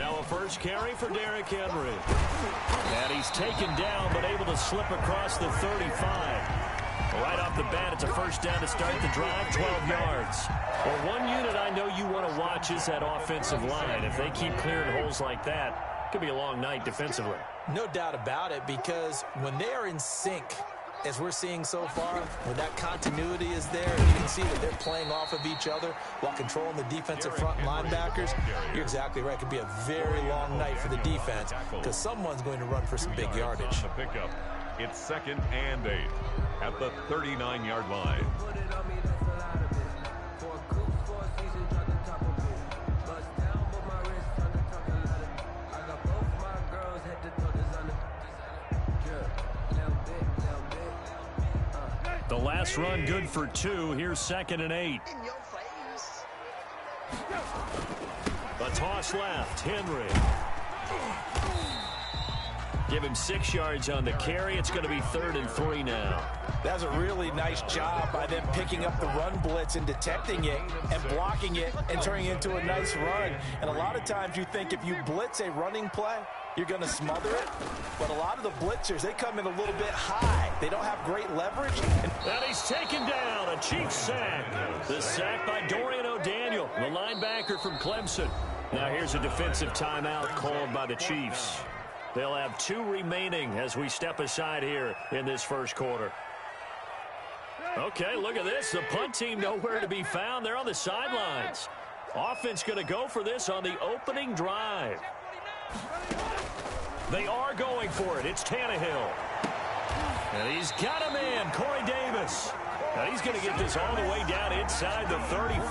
Now a first carry for Derrick Henry. And he's taken down, but able to slip across the 35. Right off the bat, it's a first down to start the drive, 12 yards. Well, one unit I know you want to watch is that offensive line. If they keep clearing holes like that, it could be a long night defensively. No doubt about it, because when they are in sync, as we're seeing so far, when that continuity is there, you can see that they're playing off of each other while controlling the defensive front linebackers. You're exactly right. It could be a very long night for the defense because someone's going to run for some big yardage. It's 2nd and 8 at the 39-yard line. The last run good for 2. Here's 2nd and 8. A toss left. Henry. Give him 6 yards on the carry. It's going to be 3rd and 3 now. That's a really nice job by them picking up the run blitz and detecting it and blocking it and turning it into a nice run. And a lot of times you think if you blitz a running play, you're going to smother it. But a lot of the blitzers, they come in a little bit high. They don't have great leverage. And he's taken down. A Chiefs sack. The sack by Dorian O'Daniel, the linebacker from Clemson. Now here's a defensive timeout called by the Chiefs. They'll have 2 remaining as we step aside here in this first quarter. Okay, look at this. The punt team nowhere to be found. They're on the sidelines. Offense going to go for this on the opening drive. They are going for it. It's Tannehill. And he's got a man, Corey Davis. And he's going to get this all the way down inside the 35.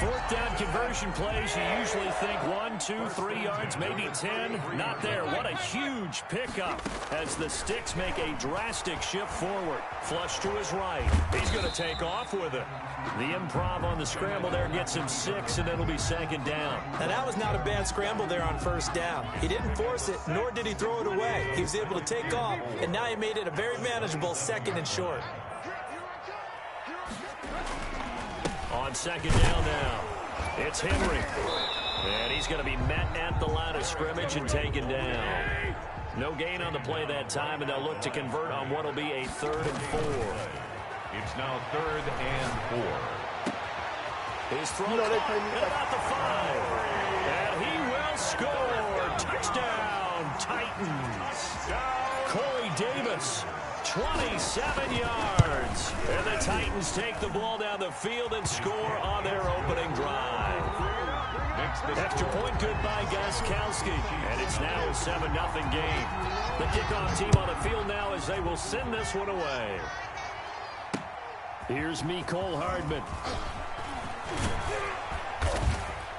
4th down conversion plays, you usually think 1, 2, 3 yards, maybe 10. Not there. What a huge pickup as the sticks make a drastic shift forward. Flush to his right. He's going to take off with it. The improv on the scramble there gets him 6, and it'll be 2nd down. Now, that was not a bad scramble there on 1st down. He didn't force it, nor did he throw it away. He was able to take off, and now he made it a very manageable 2nd and short. On 2nd down now, it's Henry. And he's going to be met at the line of scrimmage and taken down. No gain on the play that time, and they'll look to convert on what will be a 3rd and 4. It's now 3rd and 4. His throw at about the 5. And he will score. Touchdown, Titans. Corey Davis. 27 yards. And the Titans take the ball down the field and score on their opening drive. Extra point good by Gostkowski. And it's now a 7-0 game. The kickoff team on the field now as they will send this one away. Here's Mecole Hardman.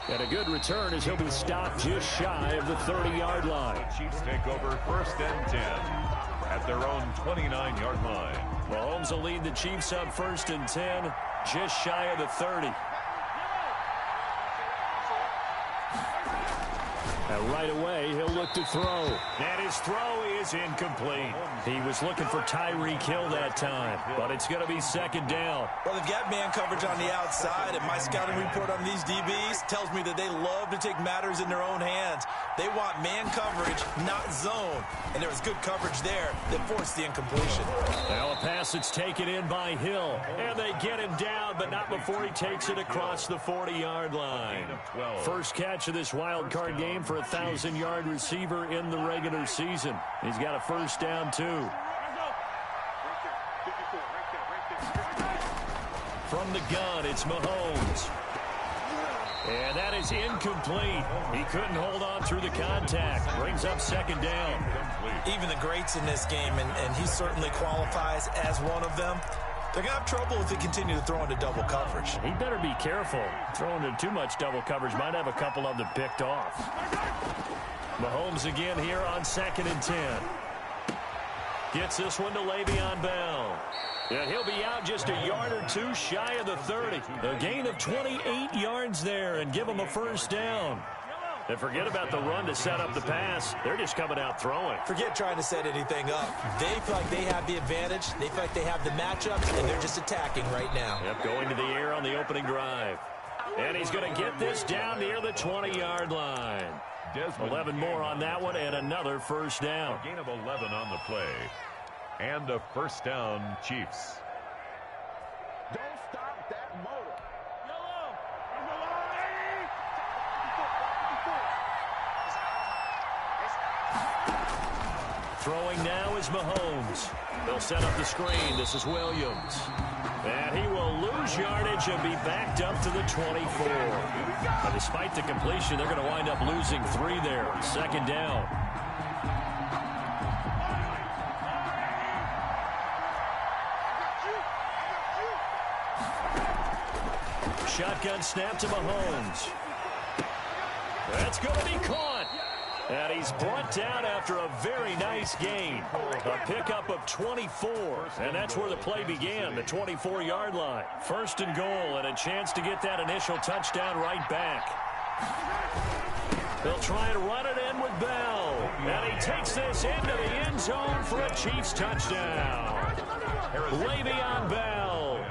And a good return as he'll be stopped just shy of the 30-yard line. Chiefs take over 1st and 10 at their own 29-yard line. Mahomes will lead the Chiefs on 1st and 10, just shy of the 30. And right away, he'll look to throw. And his throw is incomplete. He was looking for Tyreek Hill that time, but it's going to be 2nd down. Well, they've got man coverage on the outside, and my scouting report on these DBs tells me that they love to take matters in their own hands. They want man coverage, not zone. And there was good coverage there that forced the incompletion. Now a pass that's taken in by Hill. And they get him down, but not before he takes it across the 40-yard line. First catch of this wild card game for a 1,000-yard receiver in the regular season. He's got a 1st down, too. From the gun, it's Mahomes. And that is incomplete. He couldn't hold on through the contact. Brings up 2nd down. Even the greats in this game, and he certainly qualifies as one of them, they're going to have trouble if they continue to throw into double coverage. He better be careful. Throwing into too much double coverage might have a couple of them picked off. Mahomes again here on 2nd and 10. Gets this one to Le'Veon Bell. And he'll be out just a yard or 2 shy of the 30. A gain of 28 yards there and give him a 1st down. And forget about the run to set up the pass. They're just coming out throwing. Forget trying to set anything up. They feel like they have the advantage. They feel like they have the matchups, and they're just attacking right now. Yep, going to the air on the opening drive. And he's going to get this down near the 20-yard line. 11 more on that one and another first down. A gain of 11 on the play. And a first down, Chiefs. Don't stop that motor. Throwing now is Mahomes. They'll set up the screen. This is Williams. And he will lose yardage and be backed up to the 24. But despite the completion, they're going to wind up losing 3 there. Second down. Shotgun snap to Mahomes. That's going to be caught. And he's brought down after a very nice gain. A pickup of 24. And that's where the play began, the 24-yard line. First and goal and a chance to get that initial touchdown right back. They'll try and run it in with Bell. And he takes this into the end zone for a Chiefs touchdown. Le'Veon Bell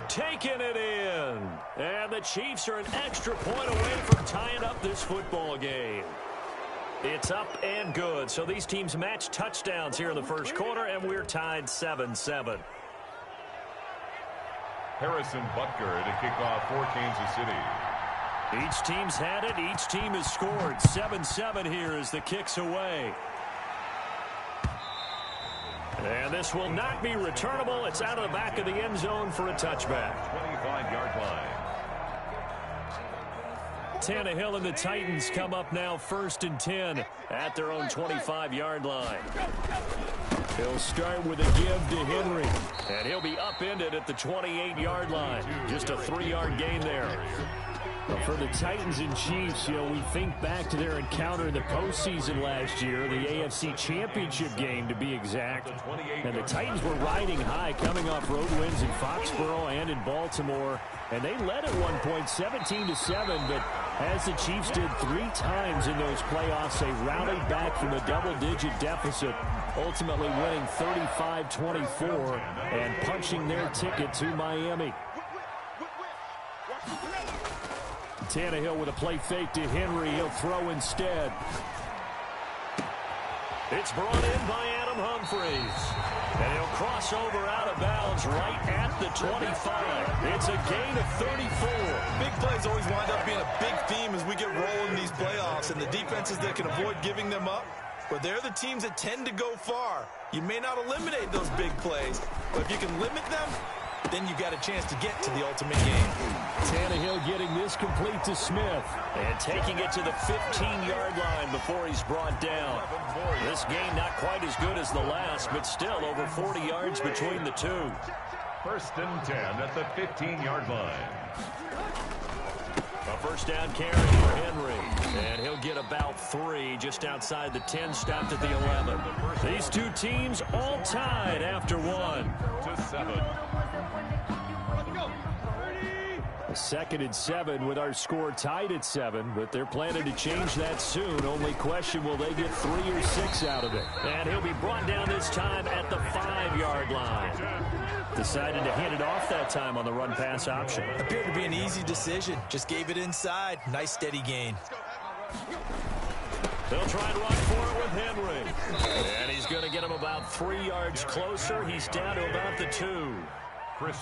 taking it in. And the Chiefs are an extra point away from tying up this football game. It's up and good. So these teams match touchdowns here in the first quarter, and we're tied 7-7. Harrison Butker to kick off for Kansas City. Each team's had it. Each team has scored. 7-7 here as the kick's away. And this will not be returnable. It's out of the back of the end zone for a touchback. 25-yard line. Tannehill and the Titans come up now first and 10 at their own 25-yard line. He'll start with a give to Henry, and he'll be upended at the 28-yard line. Just a 3-yard gain there. Well, for the Titans and Chiefs, we think back to their encounter in the postseason last year, the AFC Championship game to be exact. And the Titans were riding high, coming off road wins in Foxborough and in Baltimore. And they led at one point 17-7, but as the Chiefs did 3 times in those playoffs, they rallied back from a double-digit deficit, ultimately winning 35-24 and punching their ticket to Miami. Tannehill with a play fake to Henry. He'll throw instead. It's brought in by Adam Humphries. And he'll cross over out of bounds right at the 25. It's a gain of 34. Big plays always wind up being a big theme as we get rolling these playoffs. And the defenses that can avoid giving them up, but they're the teams that tend to go far. You may not eliminate those big plays, but if you can limit them, then you've got a chance to get to the ultimate game. Tannehill getting this complete to Smith. And taking it to the 15-yard line before he's brought down. This game not quite as good as the last, but still over 40 yards between the two. First and 10 at the 15-yard line. A first down carry for Henry. And he'll get about 3 just outside the 10, stopped at the 11. These two teams all tied after 1. To 7. Second and 7 with our score tied at 7, but they're planning to change that soon. Only question, will they get 3 or 6 out of it? And he'll be brought down this time at the 5-yard line. Decided to hand it off that time on the run-pass option. Appeared to be an easy decision. Just gave it inside. Nice steady gain. They'll try and run for it with Henry. And he's going to get him about 3 yards closer. He's down to about the 2.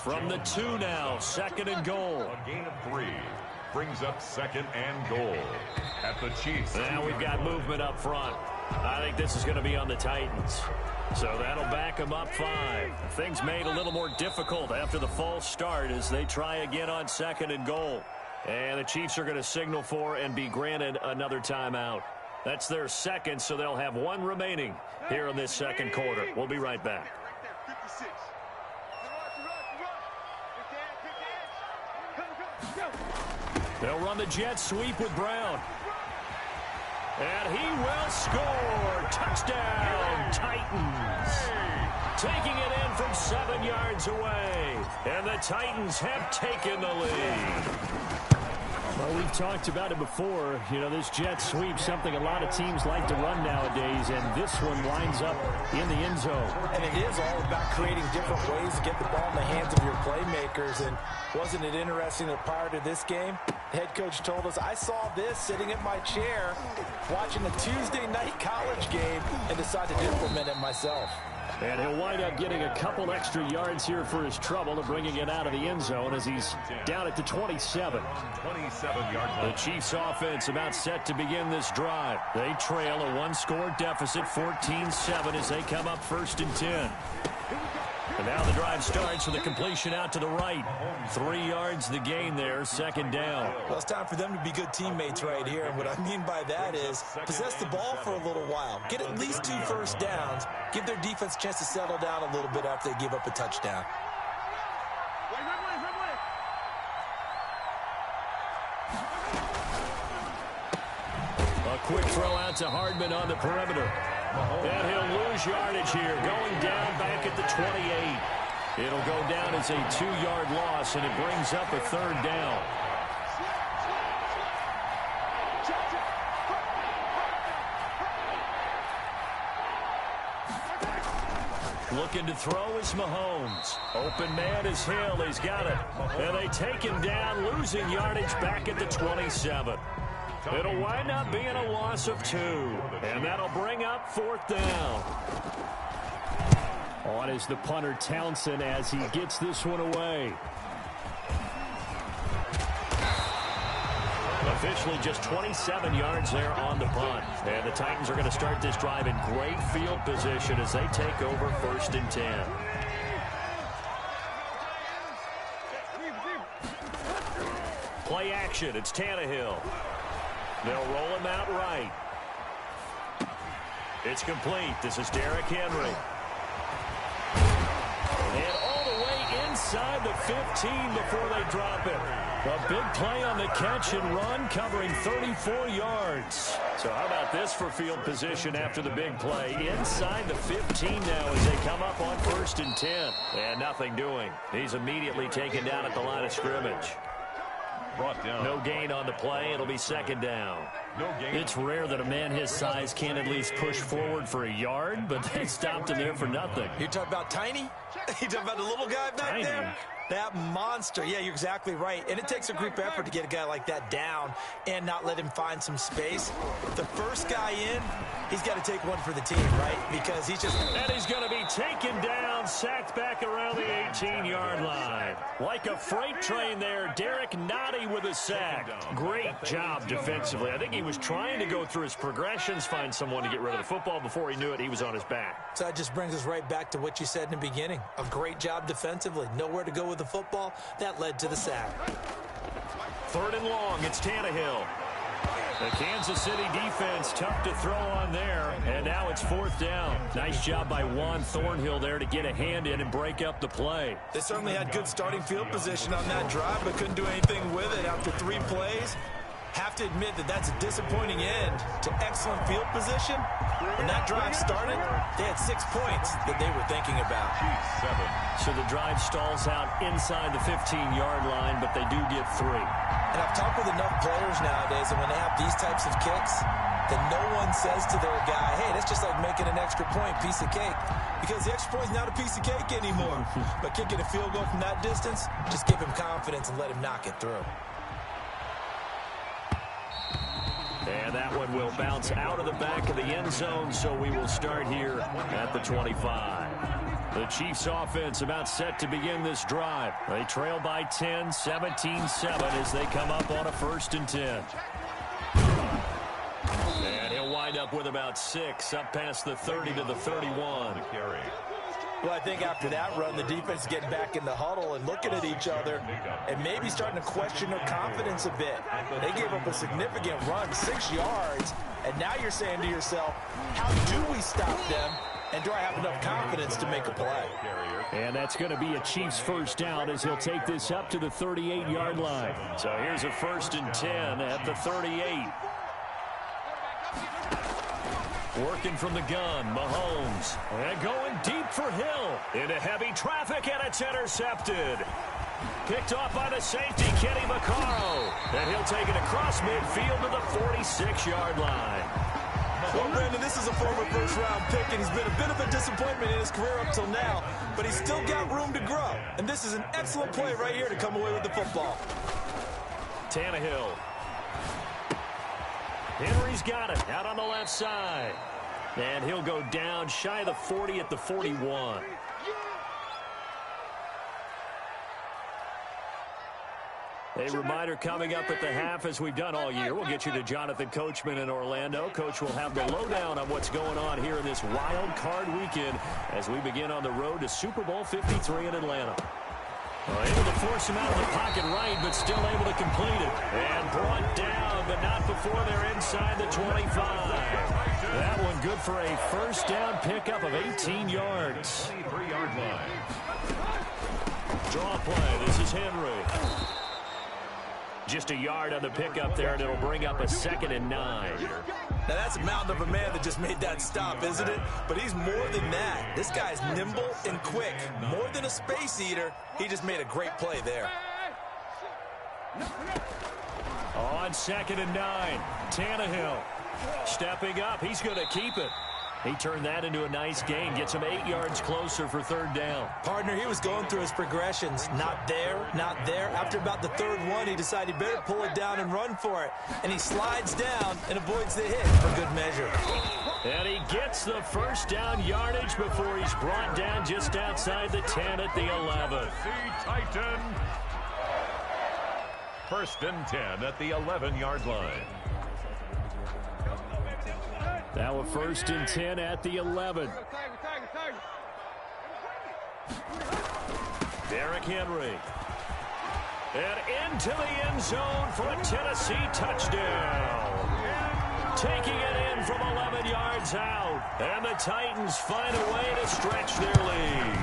From the 2 now, second and goal. A gain of 3 brings up second and goal at the Chiefs. Now we've got movement up front. I think this is going to be on the Titans. So that'll back them up 5. Things made a little more difficult after the false start as they try again on second and goal. And the Chiefs are going to signal for and be granted another timeout. That's their second, so they'll have 1 remaining here in this second quarter. We'll be right back. They'll run the jet sweep with Brown. And he will score. Touchdown, Titans. Taking it in from 7 yards away. And the Titans have taken the lead. Well, we've talked about it before. You know, this jet sweep, something a lot of teams like to run nowadays, and this one lines up in the end zone. And it is all about creating different ways to get the ball in the hands of your playmakers. And wasn't it interesting that prior to this game, the head coach told us, I saw this sitting in my chair watching a Tuesday night college game and decided to implement it myself. And he'll wind up getting a couple extra yards here for his trouble of bringing it out of the end zone as he's down at the 27. 27-yard line. The Chiefs offense about set to begin this drive. They trail a one-score deficit, 14-7, as they come up 1st and 10. And now the drive starts with a completion out to the right. 3 yards the gain there, 2nd down. Well, it's time for them to be good teammates right here. And what I mean by that is possess the ball for a little while. Get at least 2 first downs. Give their defense a chance to settle down a little bit after they give up a touchdown. A quick throw out to Hardman on the perimeter. And he'll lose yardage here, going down back at the 28. It'll go down as a 2-yard loss, and it brings up a 3rd down. Looking to throw is Mahomes. Open man is Hill. He's got it. And they take him down, losing yardage back at the 27. It'll wind up being a loss of 2. And that'll bring up 4th down. On is the punter Townsend as he gets this one away. Officially just 27 yards there on the punt. And the Titans are going to start this drive in great field position as they take over 1st and 10. Play action. It's Tannehill. They'll roll him out right. It's complete. This is Derrick Henry. And all the way inside the 15 before they drop it. A big play on the catch and run, covering 34 yards. So how about this for field position after the big play? Inside the 15 now as they come up on 1st and 10. And nothing doing. He's immediately taken down at the line of scrimmage. Brought down. No gain on the play. It'll be 2nd down. No gain. It's rare that a man his size can't at least push forward for a yard, but they stopped him there for nothing. You're talking about Tiny? You're talking about the little guy back Tiny. there? That monster. Yeah, you're exactly right. And it takes a group effort to get a guy like that down and not let him find some space. The first guy in, he's got to take one for the team, right? Because he's just... And he's going to be taken down, sacked back around the 18-yard line. Like a freight train there, Derek Nottie with a sack. Great job defensively. I think he was trying to go through his progressions, find someone to get rid of the football. Before he knew it, he was on his back. So that just brings us right back to what you said in the beginning. A great job defensively. Nowhere to go with the football. That led to the sack. 3rd and long. It's Tannehill. The Kansas City defense tough to throw on there. And now it's 4th down. Nice job by Juan Thornhill there to get a hand in and break up the play. They certainly had good starting field position on that drive, but couldn't do anything with it after 3 plays. Have to admit that that's a disappointing end to excellent field position. When that drive started, they had 6 points that they were thinking about. So the drive stalls out inside the 15-yard line, but they do get 3. And I've talked with enough players nowadays, and when they have these types of kicks, then no one says to their guy, hey, that's just like making an extra point, piece of cake. Because the extra point is not a piece of cake anymore. But kicking a field goal from that distance, just give him confidence and let him knock it through. And that one will bounce out of the back of the end zone, so we will start here at the 25. The Chiefs offense about set to begin this drive. They trail by 10, 17-7 as they come up on a 1st and 10. And he'll wind up with about 6, up past the 30 to the 31. Well, I think after that run, the defense is getting back in the huddle and looking at each other and maybe starting to question their confidence a bit. They gave up a significant run, 6 yards, and now you're saying to yourself, how do we stop them, and do I have enough confidence to make a play? And that's going to be a Chiefs 1st down as he'll take this up to the 38-yard line. So here's a 1st and 10 at the 38. Working from the gun, Mahomes. And going deep for Hill. Into heavy traffic, and it's intercepted. Picked off by the safety, Kenny Vaccaro. And he'll take it across midfield to the 46-yard line. Well, Brandon, this is a former first-round pick, and he's been a bit of a disappointment in his career up till now, but he's still got room to grow. And this is an excellent play right here to come away with the football. Tannehill. Henry's got it out on the left side. And he'll go down shy of the 40 at the 41. A reminder coming up at the half, as we've done all year. We'll get you to Jonathan Coachman in Orlando. Coach will have the lowdown on what's going on here in this wild card weekend as we begin on the road to Super Bowl 53 in Atlanta. Able to force him out of the pocket right, but still able to complete it. And brought down, but not before they're inside the 25. That one good for a first down pickup of 18 yards. 23-yard line. Draw play. This is Henry. Just a yard on the pickup there, and it'll bring up a 2nd and 9. Now, that's a mountain of a man that just made that stop, isn't it? But he's more than that. This guy's nimble and quick. More than a space eater, he just made a great play there. On 2nd and 9, Tannehill stepping up. He's going to keep it. He turned that into a nice gain. Gets him 8 yards closer for 3rd down. Partner, he was going through his progressions. Not there, not there. After about the 3rd one, he decided he better pull it down and run for it. And he slides down and avoids the hit for good measure. And he gets the first down yardage before he's brought down just outside the 10 at the 11. Titan. 1st and 10 at the 11-yard line. Now a 1st and 10 at the 11. Derrick Henry. And into the end zone for a Tennessee touchdown. Taking it in from 11 yards out. And the Titans find a way to stretch their lead.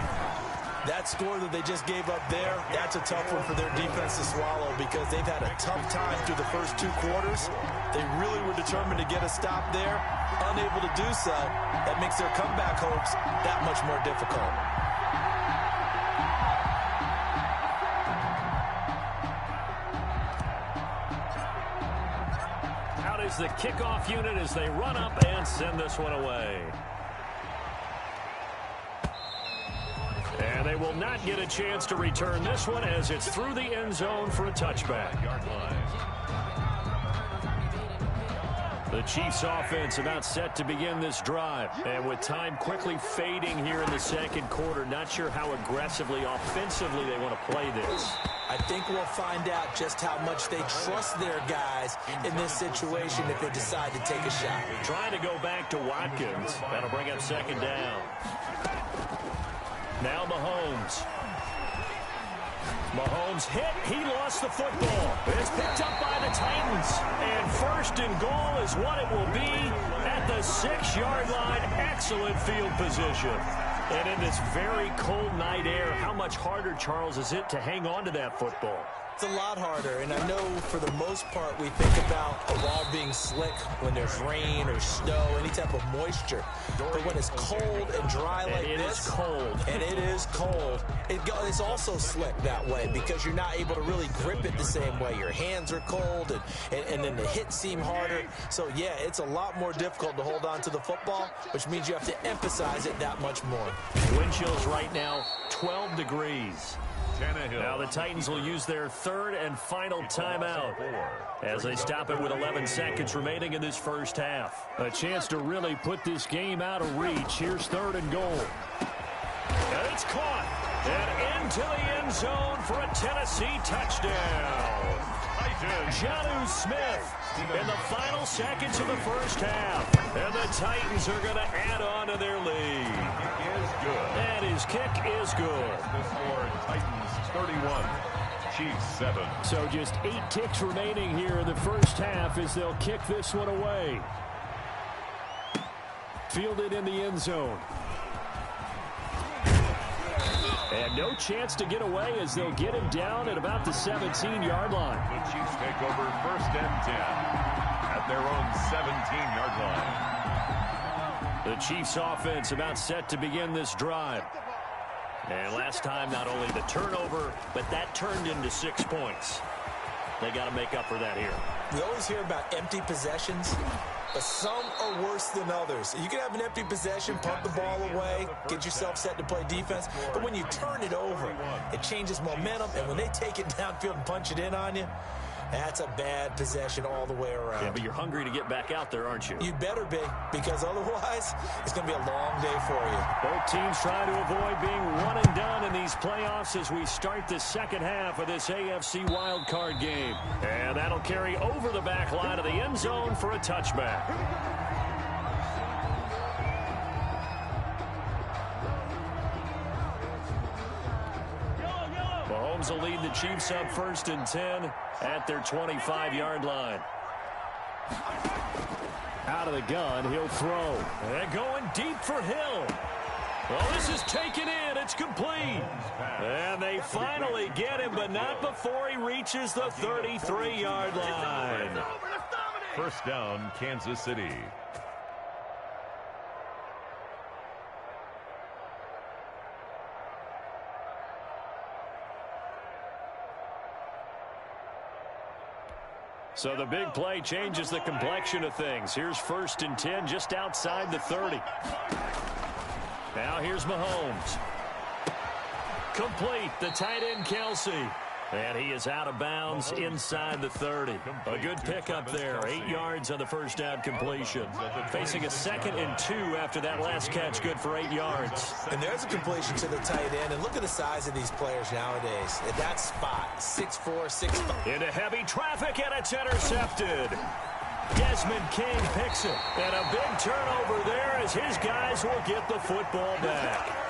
That score that they just gave up there, that's a tough one for their defense to swallow because they've had a tough time through the first 2 quarters. They really were determined to get a stop there. Unable to do so, that makes their comeback hopes that much more difficult. Out is the kickoff unit as they run up and send this one away. And they will not get a chance to return this one as it's through the end zone for a touchback. The Chiefs offense about set to begin this drive. And with time quickly fading here in the 2nd quarter, not sure how aggressively, offensively they want to play this. I think we'll find out just how much they trust their guys in this situation if they decide to take a shot. Trying to go back to Watkins. That'll bring up 2nd down. Now Mahomes. Mahomes hit. He lost the football. It's picked up by the Titans. And 1st and goal is what it will be at the 6-yard line. Excellent field position. And in this very cold night air, how much harder, Charles, is it to hang on to that football? It's a lot harder, and I know for the most part we think about a wall being slick when there's rain or snow, any type of moisture. But when it's cold and dry like this, and it is cold, it's also slick that way because you're not able to really grip it the same way. Your hands are cold, and then the hits seem harder. So, yeah, it's a lot more difficult to hold on to the football, which means you have to emphasize it that much more. Wind chills right now, 12 degrees. Tannehill. Now the Titans will use their 3rd and final timeout as they stop it with 11 seconds remaining in this first half. A chance to really put this game out of reach. Here's 3rd and goal. And it's caught. And into the end zone for a Tennessee touchdown. Jonnu Smith in the final seconds of the first half. And the Titans are going to add on to their lead. Kick is good. And his kick is good. The score, Titans 31, Chiefs 7. So just 8 ticks remaining here in the first half as they'll kick this one away. Fielded in the end zone. And no chance to get away as they'll get him down at about the 17-yard line. The Chiefs take over 1st and 10 at their own 17-yard line. The Chiefs offense about set to begin this drive. And last time, not only the turnover, but that turned into 6 points. They got to make up for that here. We always hear about empty possessions, but some are worse than others. You can have an empty possession, punt the ball away, get yourself set to play defense, but when you turn it over, it changes momentum, and when they take it downfield and punch it in on you, that's a bad possession all the way around. Yeah, but you're hungry to get back out there, aren't you? You'd better be, because otherwise, it's going to be a long day for you. Both teams trying to avoid being one and done in these playoffs as we start the second half of this AFC wildcard game. And that'll carry over the back line of the end zone for a touchback. Mahomes will lead the Chiefs up 1st and 10 at their 25-yard line. Out of the gun, he'll throw. And going deep for Hill. Well, this is taken in. It's complete. And they finally get him, but not before he reaches the 33-yard line. First down, Kansas City. So the big play changes the complexion of things. Here's 1st and 10 just outside the 30. Now here's Mahomes. Complete, the tight end Kelsey. And he is out of bounds inside the 30. A good pickup there. 8 yards on the first down completion. Facing a 2nd and 2 after that last catch. Good for 8 yards. And there's a completion to the tight end. And look at the size of these players nowadays. At that spot, 6'4", 6'5". Into heavy traffic, and it's intercepted. Desmond King picks it. And a big turnover there as his guys will get the football back.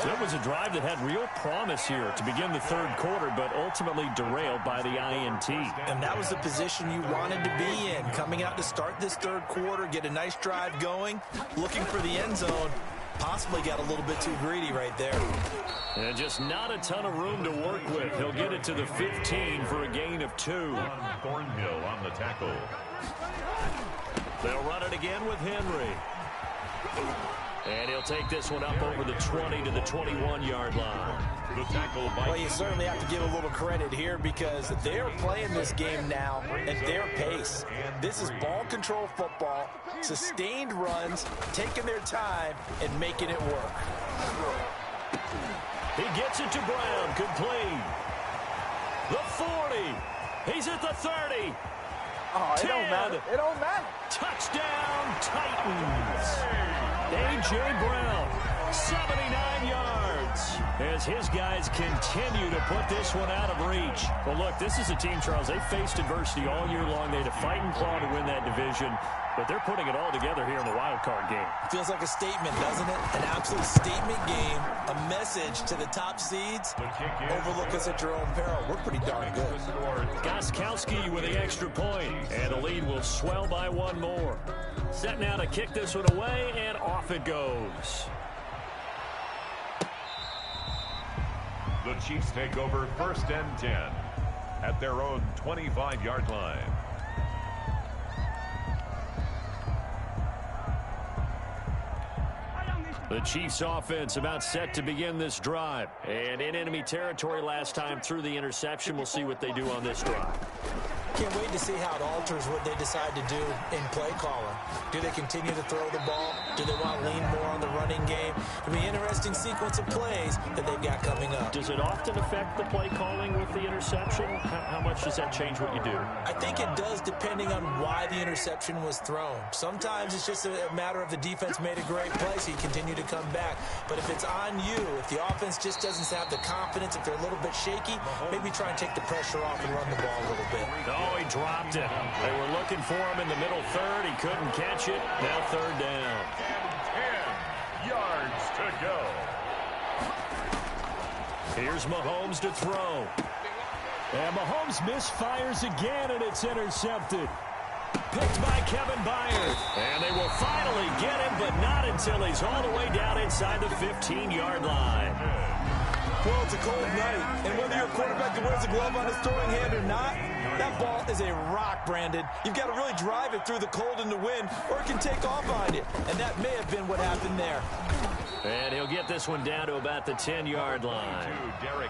So it was a drive that had real promise here to begin the 3rd quarter, but ultimately derailed by the INT. And that was the position you wanted to be in. Coming out to start this 3rd quarter, get a nice drive going, looking for the end zone. Possibly got a little bit too greedy right there. And just not a ton of room to work with. He'll get it to the 15 for a gain of 2. Thornhill on the tackle. They'll run it again with Henry. And he'll take this one up over the 20 to the 21-yard line. The tackle by... Well, you certainly have to give a little credit here because they're playing this game now at their pace. This is ball control football, sustained runs, taking their time, and making it work. He gets it to Brown, complete. The 40. He's at the 30. Oh, it don't matter. It don't matter. Touchdown, Titans. A.J. Brown, 79 yards, as his guys continue to put this one out of reach. Well, look, this is a team, Charles, they faced adversity all year long. They had to fight and claw to win that division, but they're putting it all together here in the wild card game. Feels like a statement, doesn't it? An absolute statement game, a message to the top seeds. Overlook us at your own peril. We're pretty darn good. Gostkowski with the extra point, and the lead will swell by 1 more. Set now to kick this one away, and off it goes. The Chiefs take over 1st and 10 at their own 25-yard line. The Chiefs offense about set to begin this drive. And in enemy territory last time through the interception. We'll see what they do on this drive. Can't wait to see how it alters what they decide to do in play calling. Do they continue to throw the ball? Do they want to lean more on the running game? It'll be an interesting sequence of plays that they've got coming up. Does it often affect the play calling with the interception? How much does that change what you do? I think it does depending on why the interception was thrown. Sometimes it's just a matter of the defense made a great play, so you continue to come back. But if it's on you, if the offense just doesn't have the confidence, if they're a little bit shaky, maybe try and take the pressure off and run the ball a little bit. Oh, he dropped it. They were looking for him in the middle 3rd. He couldn't catch it. Now 3rd down. And 10 yards to go. Here's Mahomes to throw. And Mahomes misfires again, and it's intercepted. Picked by Kevin Byard. And they will finally get him, but not until he's all the way down inside the 15-yard line. Well, it's a cold night, and whether you're a quarterback that wears a glove on his throwing hand or not, that ball is a rock, Brandon. You've got to really drive it through the cold and the wind, or it can take off on you. And that may have been what happened there. And he'll get this one down to about the 10-yard line.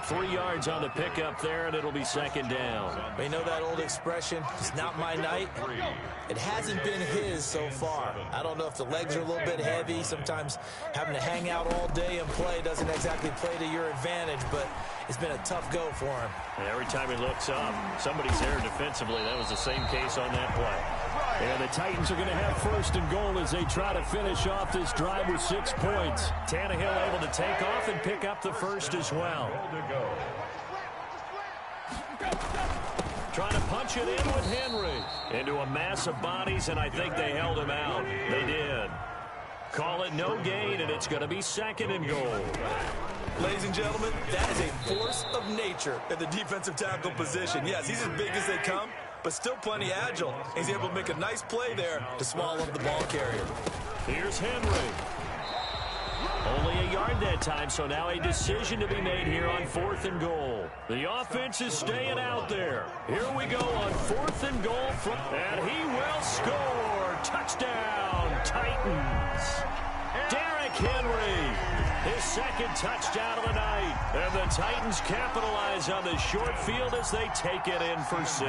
3 yards on the pickup there, and it'll be second down. You know that old expression, it's not my night? It hasn't been his so far. I don't know if the legs are a little bit heavy. Sometimes having to hang out all day and play doesn't exactly play to your advantage, but it's been a tough go for him. And every time he looks up, somebody's there defensively. That was the same case on that play. And the Titans are going to have first and goal as they try to finish off this drive with 6 points. Tannehill able to take off and pick up the first as well. Trying to punch it in with Henry. Into a mass of bodies, and I think they held him out. They did. Call it no gain, and it's going to be second and goal. Ladies and gentlemen, that is a force of nature at the defensive tackle position. Yes, he's as big as they come, but still plenty agile. He's able to make a nice play there to swallow up the ball carrier. Here's Henry. Only a yard that time, so now a decision to be made here on 4th and goal. The offense is staying out there. Here we go on 4th and goal. And he will score. Touchdown, Titans. Derrick Henry, his second touchdown of the night. And the Titans capitalize on the short field as they take it in for 6.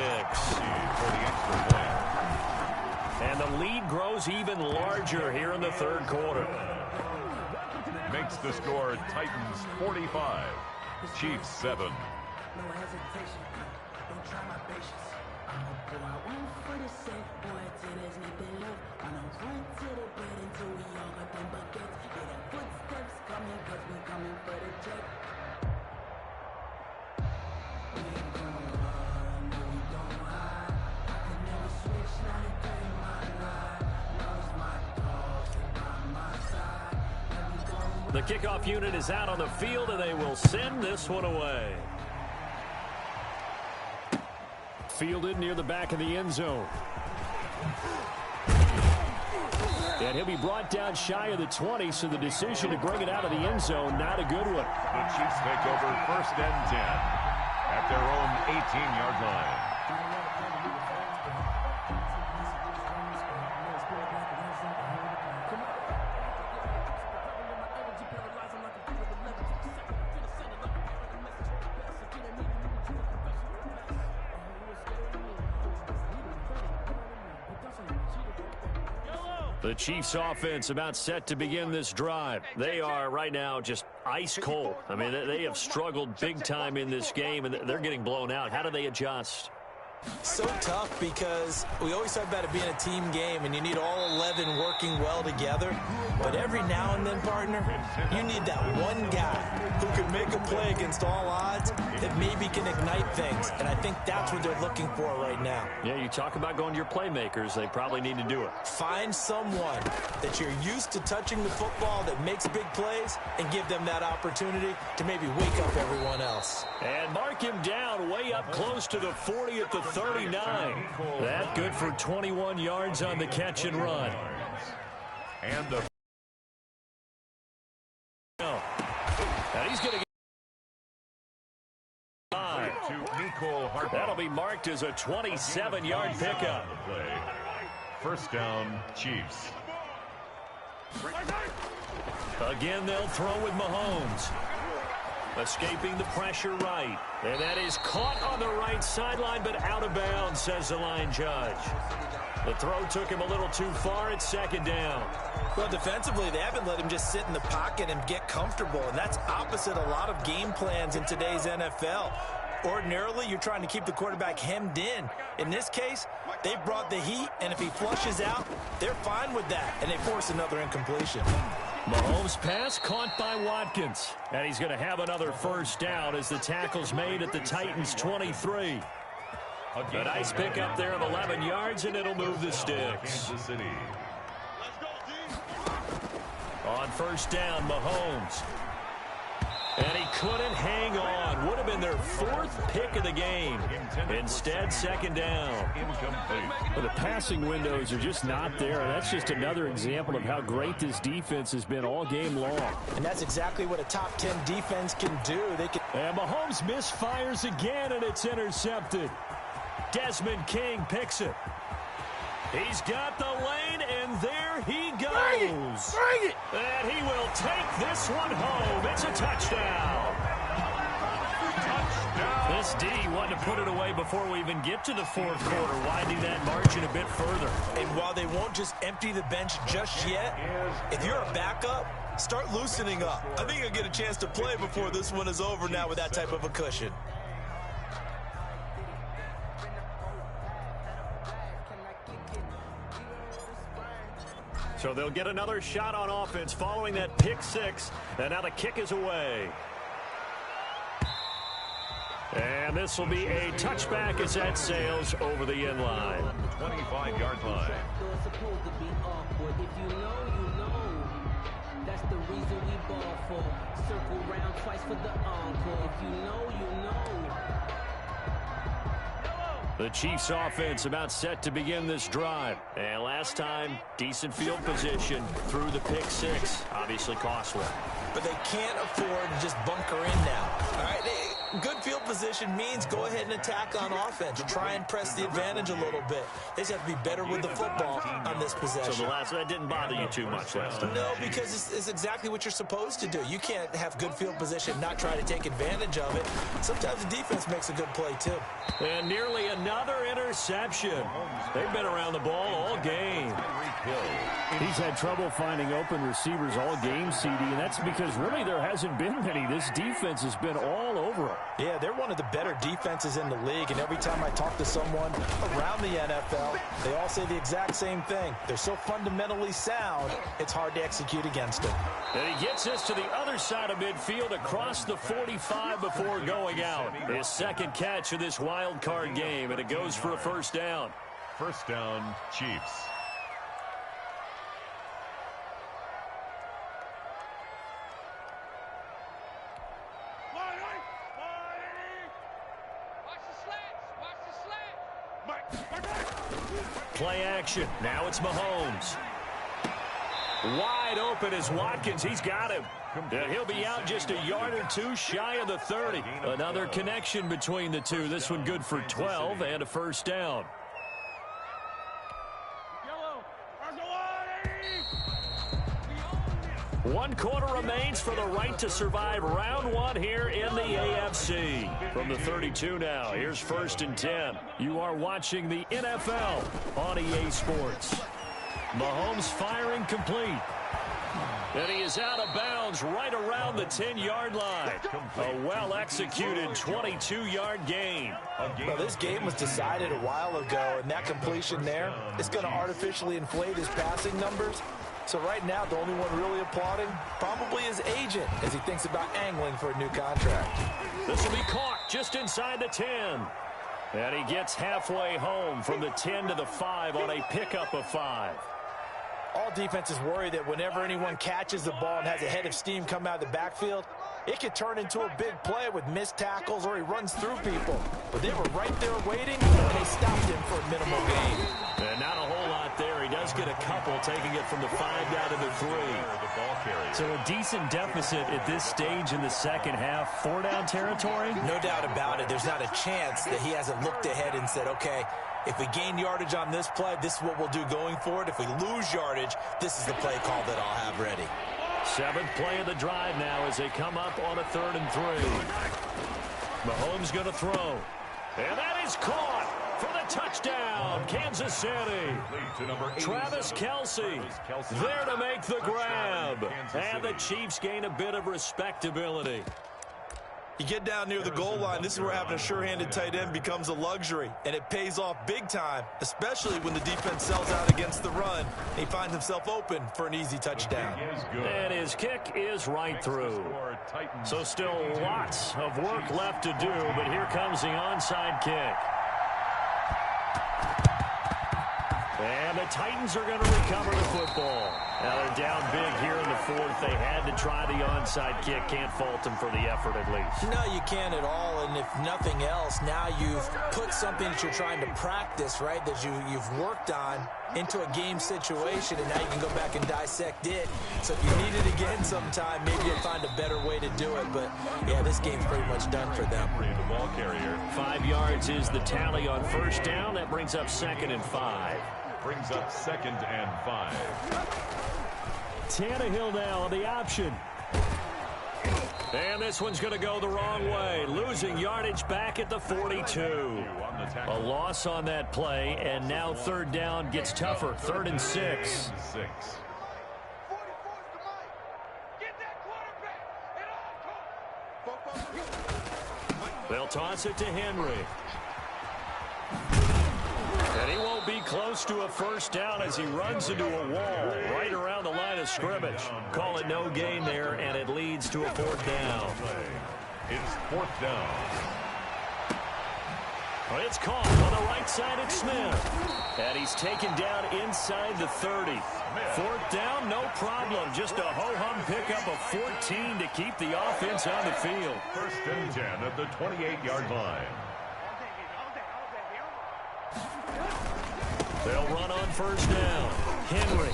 And the lead grows even larger here in the third quarter. Makes the score Titans 45, Chiefs 7. No hesitation, don't try my patience. I'm gonna go out one for the safe boy till there's nothing left. I'm gonna run to the bed until we all got them buckets. Yeah, the footsteps coming, cause we coming for the check. We ain't gonna run, no we don't hide. I can never switch, not a day in my life. Lost my dogs, they by my side. The kickoff unit is out on the field, and they will send this one away. Fielded near the back of the end zone. And he'll be brought down shy of the 20, so the decision to bring it out of the end zone, not a good one. The Chiefs take over 1st and 10 at their own 18-yard line. The Chiefs offense about set to begin this drive. They are right now just ice cold. I mean, they have struggled big time in this game, and they're getting blown out. How do they adjust? So tough because we always talk about it being a team game and you need all 11 working well together. But every now and then, partner, you need that one guy who can make a play against all odds that maybe can ignite things. And I think that's what they're looking for right now. Yeah, you talk about going to your playmakers. They probably need to do it. Find someone that you're used to touching the football that makes big plays and give them that opportunity to maybe wake up everyone else. And mark him down way up close to the 40 at the 39. That good for 21 yards on the catch and run. And the and he's going to get that'll be marked as a 27-yard pickup. First down, Chiefs. Again, they'll throw with Mahomes. Escaping the pressure right. And that is caught on the right sideline, but out of bounds, says the line judge. The throw took him a little too far. It's second down. Well, defensively, they haven't let him just sit in the pocket and get comfortable, and that's opposite a lot of game plans in today's NFL. Ordinarily, you're trying to keep the quarterback hemmed in. In this case, they brought the heat, and if he flushes out, they're fine with that, and they force another incompletion. Mahomes' pass caught by Watkins. And he's going to have another first down as the tackle's made at the Titans' 23. A nice pickup there of 11 yards, and it'll move the sticks. On first down, Mahomes. And he couldn't hang on. Would have been their 4th pick of the game. Instead, second down. Well, the passing windows are just not there. That's just another example of how great this defense has been all game long. And that's exactly what a top 10 defense can do. And Mahomes misfires again, and it's intercepted. Desmond King picks it. He's got the lane, and there he goes. throws. Bring it. And he will take this one home. It's a touchdown. This D wanted to put it away before we even get to the fourth quarter, widening that margin a bit further. And while they won't just empty the bench just yet, if you're a backup, start loosening up. I think you'll get a chance to play before this one is over now with that type of a cushion. So they'll get another shot on offense following that pick six, and now the kick is away. And this will be a touchback as that sails over the end line. 25-yard line. That's the reason we ball for. Circle round twice for the encore. If you know, you know. The Chiefs offense about set to begin this drive. And last time, decent field position through the pick six. Obviously costly. But they can't afford to just bunker in now. All right, good field position means go ahead and attack on offense. Try and press the advantage a little bit. They just have to be better with the football on this possession. So that didn't bother you too much last time? No, because it's exactly what you're supposed to do. You can't have good field position, not try to take advantage of it. Sometimes the defense makes a good play, too. And nearly another interception. They've been around the ball all game. He's had trouble finding open receivers all game, CD, and that's because really there hasn't been many. This defense has been all over him. Yeah, they're one of the better defenses in the league, and every time I talk to someone around the NFL, they all say the exact same thing. They're so fundamentally sound, it's hard to execute against them. And he gets us to the other side of midfield across the 45 before going out. His second catch of this wild card game, and it goes for a first down. First down, Chiefs. Play action. Now it's Mahomes. Wide open is Watkins. He's got him. And he'll be out just a yard or two shy of the 30. Another connection between the two. This one good for 12 and a first down. One quarter remains for the right to survive round one here in the AFC. From the 32 now, here's first and 10. You are watching the NFL on EA Sports. Mahomes firing complete. And he is out of bounds right around the 10-yard line. A well-executed 22-yard gain. Well, this game was decided a while ago, and that completion there is going to artificially inflate his passing numbers. So right now, the only one really applauding probably his agent as he thinks about angling for a new contract. This will be caught just inside the 10. And he gets halfway home from the 10 to the 5 on a pickup of 5. All defenses worry that whenever anyone catches the ball and has a head of steam come out of the backfield, it could turn into a big play with missed tackles or he runs through people. But they were right there waiting, and they stopped him for a minimal gain. And not a whole lot there. He does get a couple, taking it from the 5 down to the 3. So a decent deficit at this stage in the second half. 4-down territory? No doubt about it. There's not a chance that he hasn't looked ahead and said, okay, if we gain yardage on this play, this is what we'll do going forward. If we lose yardage, this is the play call that I'll have ready. 7th play of the drive now as they come up on a 3rd and 3. Mahomes going to throw. And that is caught for the touchdown, Kansas City. Travis Kelce there to make the grab. And the Chiefs gain a bit of respectability. You get down near the goal line, this is where having a sure-handed tight end becomes a luxury, and it pays off big time, especially when the defense sells out against the run, and he finds himself open for an easy touchdown. And his kick is right through. So still lots of work left to do, but here comes the onside kick. And the Titans are going to recover the football. Now they're down big here in the 4th. They had to try the onside kick. Can't fault them for the effort at least. No, you can't at all. And if nothing else, now you've put something that you're trying to practice, right, that you've worked on into a game situation, and now you can go back and dissect it. So if you need it again sometime, maybe you'll find a better way to do it. But, yeah, this game's pretty much done for them. 5 yards is the tally on first down. That brings up 2nd and 5. Brings up 2nd and 5. Tannehill now on the option. And this one's going to go the wrong way. Losing yardage back at the 42. A loss on that play, and now third down gets tougher. 3rd and 6. They'll toss it to Henry. And he won't be close to a first down as he runs into a wall right around the line of scrimmage. Call it no gain there, and it leads to a 4th down. It's 4th down. It's caught on the right side at Smith. And he's taken down inside the 30. 4th down, no problem. Just a ho-hum pickup of 14 to keep the offense on the field. 1st and 10 at the 28-yard line. They'll run on 1st down. Henry.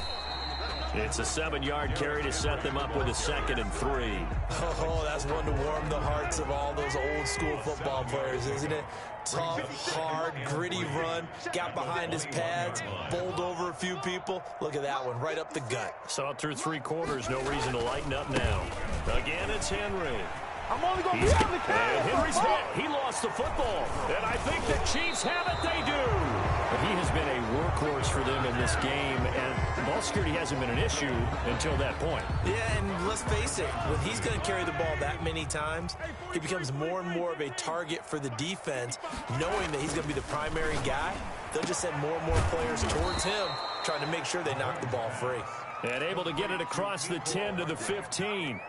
It's a 7-yard carry to set them up with a 2nd and 3. Oh, that's one to warm the hearts of all those old-school football players, isn't it? Tough, hard, gritty run. Got behind his pads, bowled over a few people. Look at that one, right up the gut. Saw it through 3 quarters. No reason to lighten up now. Again, it's Henry. I'm only going to be able to carry And Henry's hit. He lost the football. And I think the Chiefs have it. They do. He has been a workhorse for them in this game, and ball security hasn't been an issue until that point. Yeah, and let's face it, when he's going to carry the ball that many times, he becomes more and more of a target for the defense, knowing that he's going to be the primary guy. They'll just send more and more players towards him, trying to make sure they knock the ball free. And able to get it across the 10 to the 15.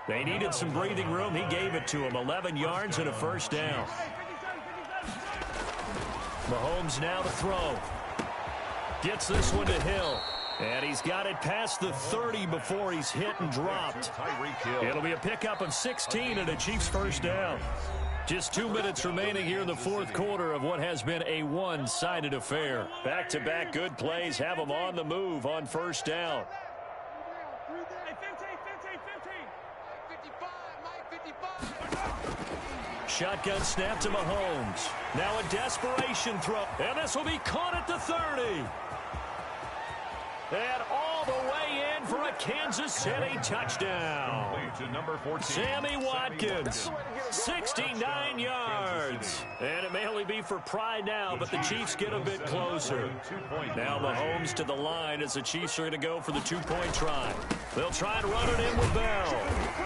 They needed some breathing room. He gave it to him. 11 yards and a 1st down. Mahomes now to throw. Gets this one to Hill. And he's got it past the 30 before he's hit and dropped. It'll be a pickup of 16 and a Chiefs 1st down. Just 2 minutes remaining here in the 4th quarter of what has been a one-sided affair. Back-to-back good plays have them on the move on 1st down. Shotgun snap to Mahomes. Now a desperation throw. And this will be caught at the 30. And all the way in for a Kansas City touchdown. To number 14. Sammy Watkins, 69 yards. And it may only be for pride now, but the Chiefs get a bit closer. Now Mahomes to the line as the Chiefs are going to go for the 2-point try. They'll try to run it in with Bell.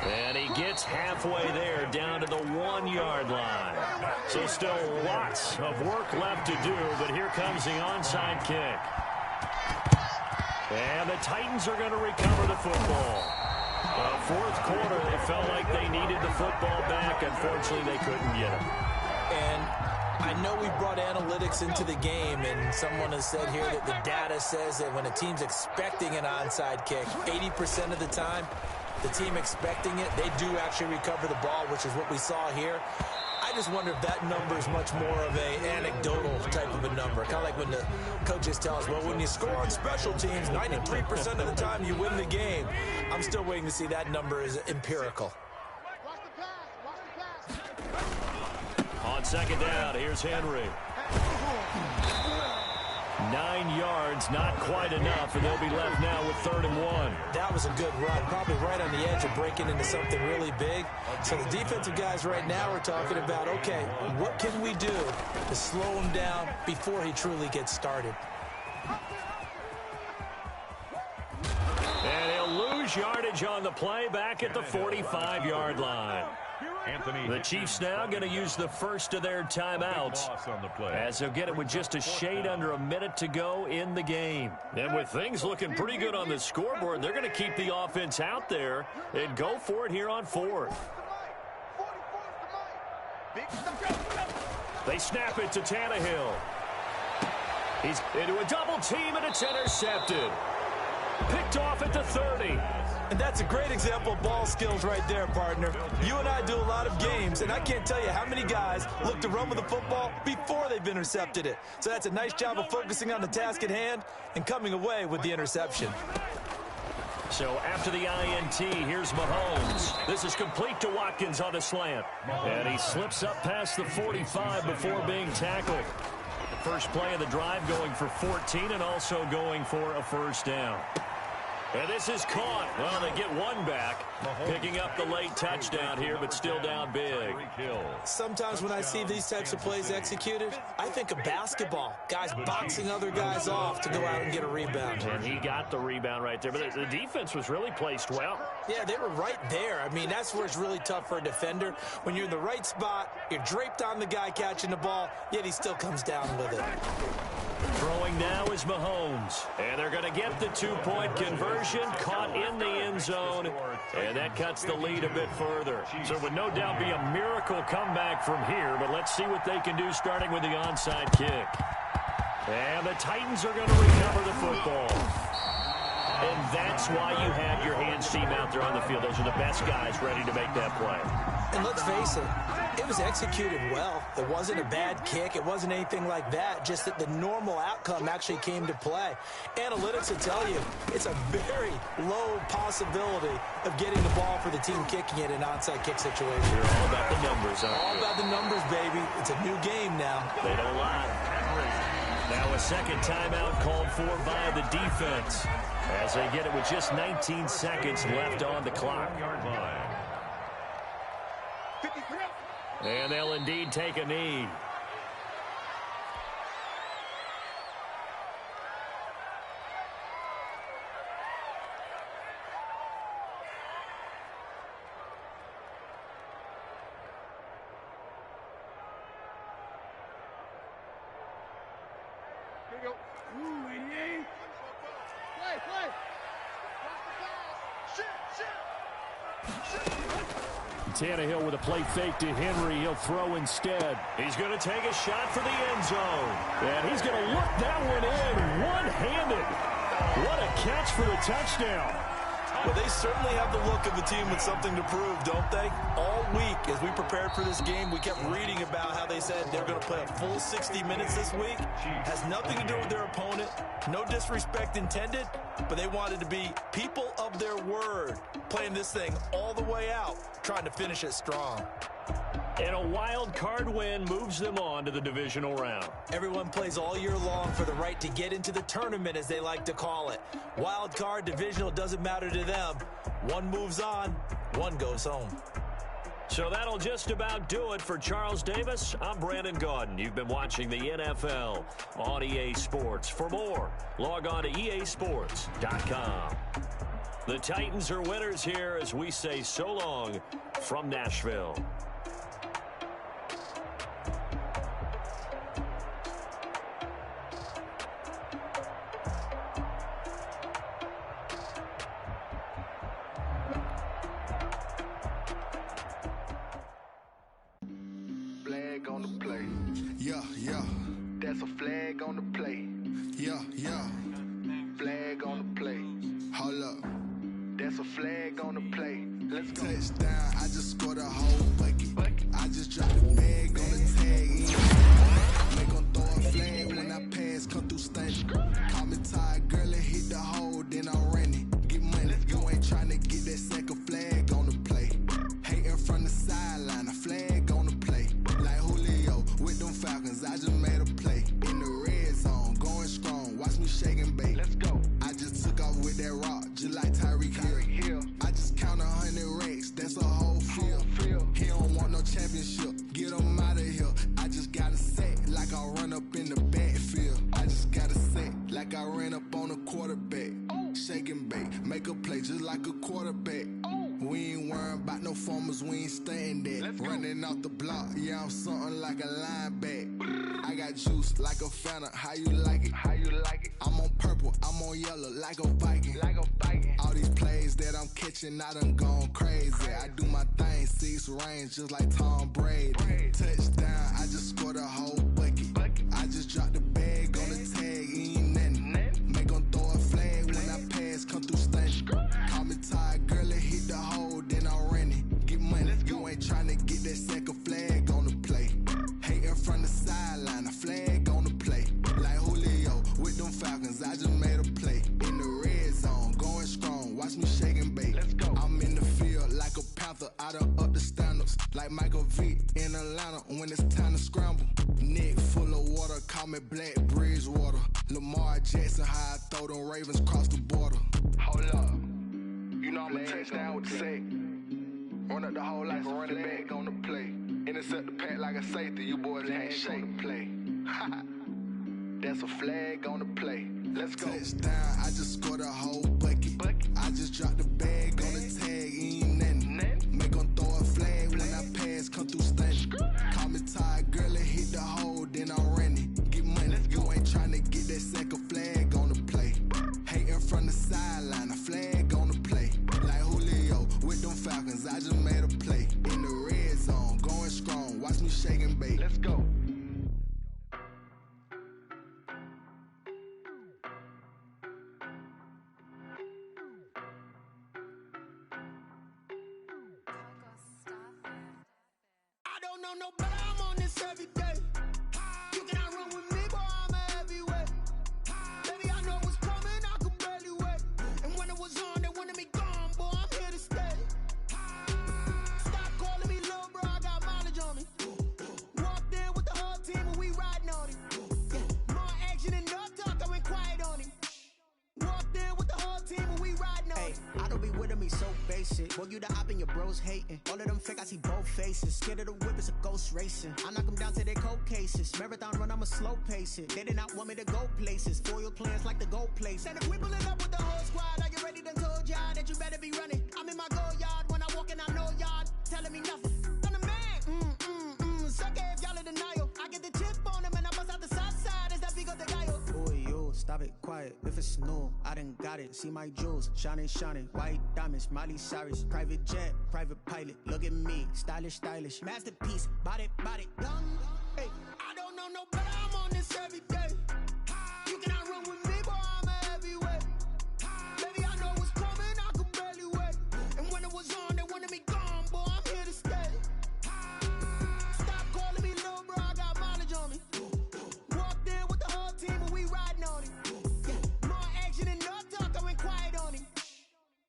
And he gets halfway there down to the 1-yard line. So still lots of work left to do, but here comes the onside kick. And the Titans are going to recover the football. 4th quarter, they felt like they needed the football back. Unfortunately, they couldn't get it. And I know we brought analytics into the game, and someone has said here that the data says that when a team's expecting an onside kick, 80% of the time, the team expecting it, they do actually recover the ball, which is what we saw here. I just wonder if that number is much more of an anecdotal type of a number. Kind of like when the coaches tell us, well, when you score on special teams, 93% of the time you win the game. I'm still waiting to see that number is empirical. On 2nd down, here's Henry. 9 yards, not quite enough, and they'll be left now with 3rd and 1. That was a good run, probably right on the edge of breaking into something really big. So the defensive guys right now are talking about, okay, what can we do to slow him down before he truly gets started? And he'll lose yardage on the play back at the 45-yard line. The Chiefs now going to use the first of their timeouts as they'll get it with just a shade under a minute to go in the game. And with things looking pretty good on the scoreboard, they're going to keep the offense out there and go for it here on 4th. They snap it to Tannehill. He's into a double team, and it's intercepted. Picked off at the 30. And that's a great example of ball skills right there, partner. You and I do a lot of games, and I can't tell you how many guys look to run with the football before they've intercepted it. So that's a nice job of focusing on the task at hand and coming away with the interception. So after the INT, here's Mahomes. This is complete to Watkins on the slant. And he slips up past the 45 before being tackled. First play of the drive going for 14 and also going for a 1st down. And this is caught. Well, they get one back, picking up the late touchdown here, but still down big. Sometimes when I see these types of plays executed, I think of basketball. Guys boxing other guys off to go out and get a rebound. And he got the rebound right there, but the defense was really placed well. Yeah, they were right there. I mean, that's where it's really tough for a defender. When you're in the right spot, you're draped on the guy catching the ball, yet he still comes down with it. Throwing now is Mahomes. And they're going to get the two-point conversion, caught in the end zone, and that cuts the lead a bit further. So it would no doubt be a miracle comeback from here, but let's see what they can do starting with the onside kick. And the Titans are going to recover the football. And that's why you have your hands team out there on the field. Those are the best guys ready to make that play. And let's face it, it was executed well. It wasn't a bad kick. It wasn't anything like that. Just that the normal outcome actually came to play. Analytics will tell you it's a very low possibility of getting the ball for the team kicking it in an onside kick situation. You're all about the numbers, aren't you? All about the numbers, baby. It's a new game now. They don't lie. Now a second timeout called for by the defense as they get it with just 19 seconds left on the clock. And they'll indeed take a knee. Tannehill with a play fake to Henry. He'll throw instead. He's going to take a shot for the end zone. And he's going to look that one in one-handed. What a catch for the touchdown. Well, they certainly have the look of a team with something to prove, don't they? All week, as we prepared for this game, we kept reading about how they said they're going to play a full 60 minutes this week. Has nothing to do with their opponent. No disrespect intended, but they wanted to be people of their word, playing this thing all the way out, trying to finish it strong. And a wild card win moves them on to the divisional round. Everyone plays all year long for the right to get into the tournament, as they like to call it. Wild card, divisional, doesn't matter to them. One moves on, one goes home. So that'll just about do it for Charles Davis. I'm Brandon Gaudin. You've been watching the NFL on EA Sports. For more, log on to easports.com. The Titans are winners here as we say so long from Nashville. On the play. Yeah, yeah. That's a flag on the play. Yeah, yeah. Flag on the play. Hold up. That's a flag on the play. Let's go. Touchdown. I just scored a whole bucket. I just dropped a bag on the tag. Make them throw a flag when I pass. Come through stunning. Call me tired, girl, and hit the hole. Then I'm running. Get money. You ain't trying to get that second flag on the play. Hating from the sideline. A flag on the play. Like Julio with them Falcons, I just made a play. In the red zone, going strong, watch me shake and bake. Let's go. I just took off with that rock, just like Tyreek Hill. I just count 100 racks, that's a whole field. He don't want no championship, get him out of here. I just got a set, like I run up in the backfield. I just got a set, like I ran up on a quarterback. Shake and bake, make a play just like a quarterback. We ain't worrying about no formers, we ain't staying there. Running off the block, yeah, I'm something like a linebacker. I got juice like a Fanta, how you like it? How you like it? I'm on purple, I'm on yellow, like a Viking. Like a Viking. All these plays that I'm catching, I done gone crazy. I do my thing, 6 range, just like Tom Brady. Touchdown, I just scored a whole bucket. I just dropped the bag on the tag, ain't nothing. Make them throw a flag when I pass, come through stunning. Call me tired, girl, and hit the hole, then I'm running. Get money, you ain't trying to get that second flag on the play. Hating from the sideline, a flag on the play. Like Julio with them Falcons, I just made a play. In the red zone, going strong, watch me shake and bake. Let's go. I'm in the field like a Panther, I done up the standards. Like Michael Vick in Atlanta when it's time to scramble. Neck full of water, call me Black Bridgewater. Lamar Jackson, how I throw them Ravens cross the border. Hold up. You know I'm a touchdown with the sack. Run up the whole like a running back on the play. Intercept the pack like a safety. You boys can't shake the play. That's a flag on the play. Let's go. Touchdown, I just scored a whole bucket. I just dropped the bag on the tag, ain't nothing. Make 'em throw a flag when I pass, come through stunning. Call me tired, girl, and hit the hole, then I'm running. Get money, you ain't tryna get that second flag on the play. Hating from the sideline, a flag on the play. Like Julio with them Falcons, I just made a play. In the red zone, going strong, watch me shake and bake. Let's go. I don't know no better, I'm on this every day. You cannot run with me, boy, I'm a heavyweight. Baby, I know what's coming, I could barely wait. And when it was on, they wanted me gone, boy, I'm here to stay. Stop calling me little bro, I got mileage on me. Walked in with the whole team and we riding on him. More action and no talk, I went quiet on him. Walked in with the whole team and we riding on him. I don't be with him, he's so basic. Boy, you the op and your bros hating. All of them fake, I see both faces. Scared of the whip, it's a ghost racing. I knock them down to their cold cases. Marathon run, I'ma slow pace it. They did not want me to go places. Foil plans like the gold place. And if we pulling up with the whole squad, I get ready to told y'all that you better be running. I'm in my go yard, when I walk in, I know y'all telling me nothing. I'm the man, suck it if y'all in denial. I get the chip on them and I bust out the south side, is that big of the guy? Boy, yo, stop it, quiet. If it's new, I done got it. See my jewels, shining, white diamonds, Miley Cyrus. Private jet, private pilot, look at me. Stylish, masterpiece, body, young. Hey, I don't know no better, I'm on this every day. You cannot run with me, boy, I'm a heavyweight. Baby, I know what's coming, I could barely wait. And when it was on, they wanted me gone, boy, I'm here to stay. Stop calling me little bro, I got mileage on me. Walked in with the whole team and we riding on him. More action and no talk, I went quiet on him.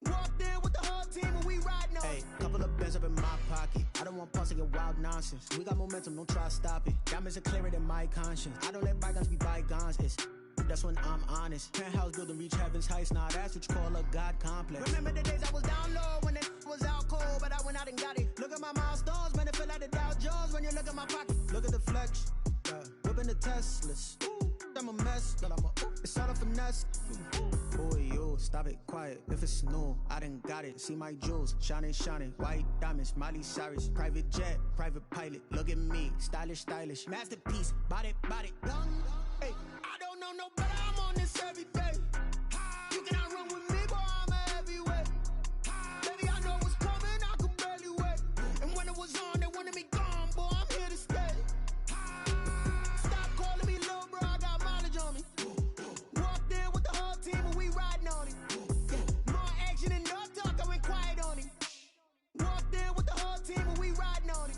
Walked in with the whole team and we riding on him. Hey, couple of bands up in my pocket. I don't want pulse to get wild nonsense. We got momentum, don't try to stop it. Diamonds are clearer than my conscience. I don't let bygones be bygones. That's when I'm honest. Penthouse building reach heaven's heights. Now that's what you call a God complex. Remember the days I was down low when it was out cold, but I went out and got it. Look at my milestones, man, it feel like the Dow Jones when you look at my pocket. Look at the flex, whipping the Teslas. I'm a mess, but it's all a finesse. Boy, yo, stop it, quiet. If it's new, I done got it. See my jewels, shining, white diamonds, Miley Cyrus. Private jet, private pilot, look at me. Stylish, masterpiece, body, young. Hey, I don't know no better, I'm on this every day. You cannot run with me, boy, I'm a heavyweight. Baby, I know what's coming, I could barely wait. And when it was on, they wanted me gone, boy, I'm here to stay. Stop calling me little bro, I got mileage on me. Walked in with the whole team and we riding on him. More action and no talk, I went quiet on him. Walked in with the whole team and we riding on him.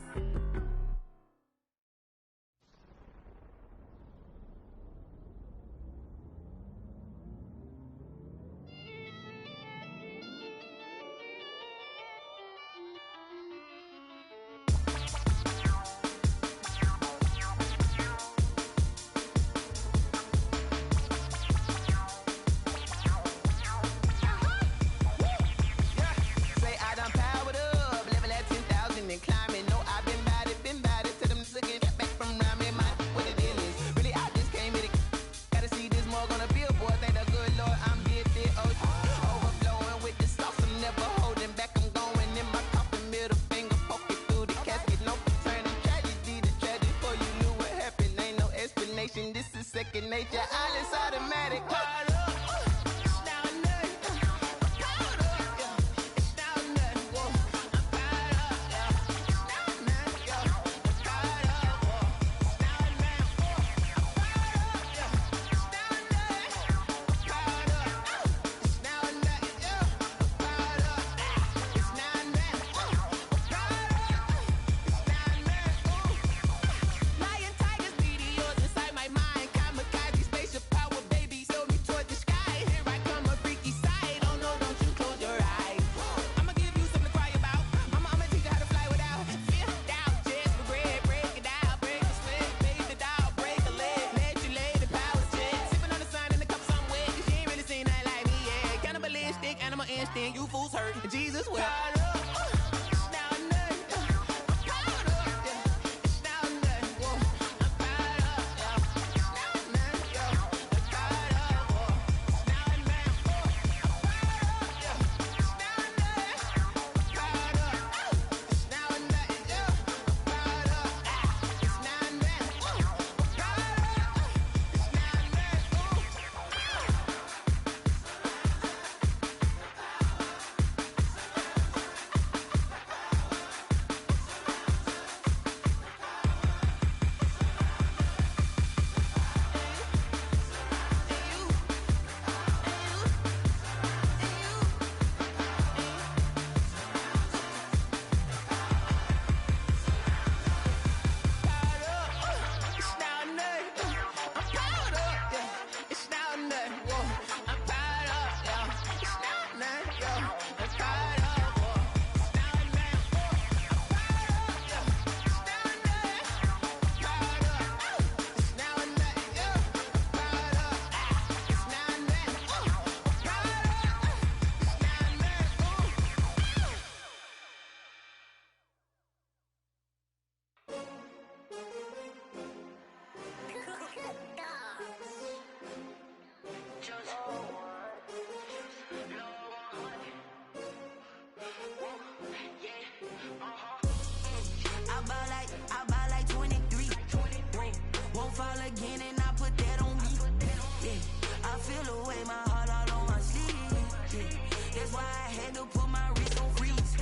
had to put my wrist on freeze.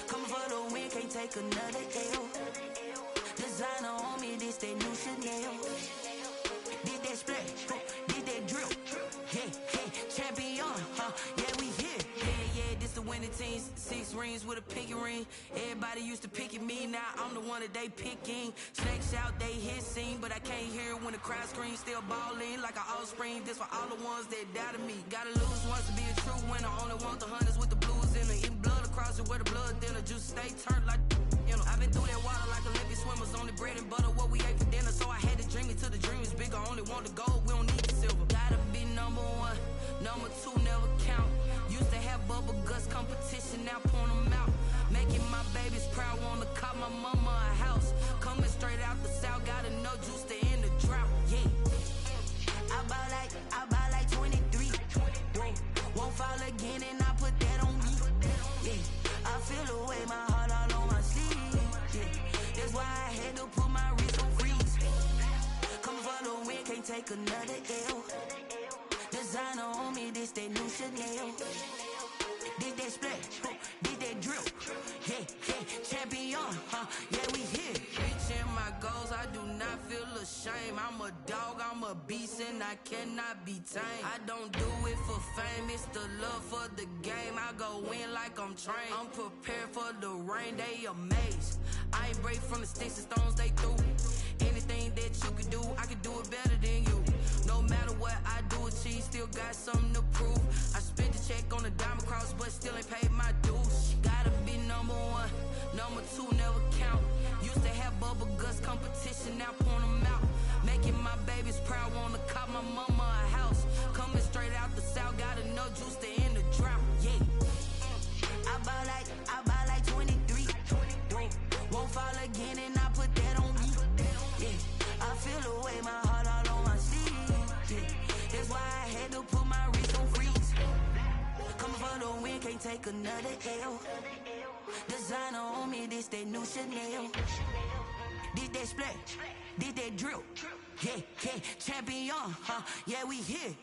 Coming for the win, can't take another L. Designer on me, this that new Chanel. Did that splash, did that drill. Yeah, champion, yeah, we here. Yeah, this the winning team. 6 rings with a pinky ring. Everybody used to pick at me, now I'm the one that they picking. Snakes out, they hit scene, but I can't hear when the crowd screams. Still balling like an offspring. This for all the ones that doubted me. Gotta lose once to be a true winner. Only want the hunters with the blues in it. Eating blood across it where the blood thinner. Juice stay turned like, you know. I've been through that water like Olympic swimmers. Only bread and butter, what we ate for dinner. So I had to dream it till the dream is bigger. Only want the gold, we don't need the silver. Gotta be number 1, number 2 never count. Used to have bubble guts competition, now point them out. Making my babies proud, wanna cop my mama a house. Coming straight out the south, gotta know juice to end the drought. Yeah, I buy like 23. Won't fall again, and I put that on me. Yeah, I feel the way, my heart all on my sleeve. Yeah, that's why I had to put my wrist on freeze. Coming for the win, can't take another L. Designer on me, this that new Chanel. Did that splash, did that drill. Yeah, champion, yeah, we here. Reaching my goals, I do not feel ashamed. I'm a dog, I'm a beast, and I cannot be tamed. I don't do it for fame, it's the love for the game. I go in like I'm trained. I'm prepared for the rain, they amazed. I ain't break from the sticks and stones they threw. Anything that you could do, I could do it better than you. No matter what I do, achieve, still got something to prove. I spent the check on the diamond cross, but still ain't paid my dues. Gotta be number 1, number 2 never count. Used to have bubble guts competition, now point them out. Making my babies proud, wanna cop my mama a house. Coming straight out the south, gotta know juice to end the drought. Yeah, I buy like 23. Won't fall again, and I put that on me. Yeah, I feel the way, my heart all on my sleeve. Yeah, that's why I had to put my wrist on freeze. Coming for the win, can't take another L. Designer on me, this that new Chanel. Did that splash, did that drill. Yeah, champion, yeah, we here.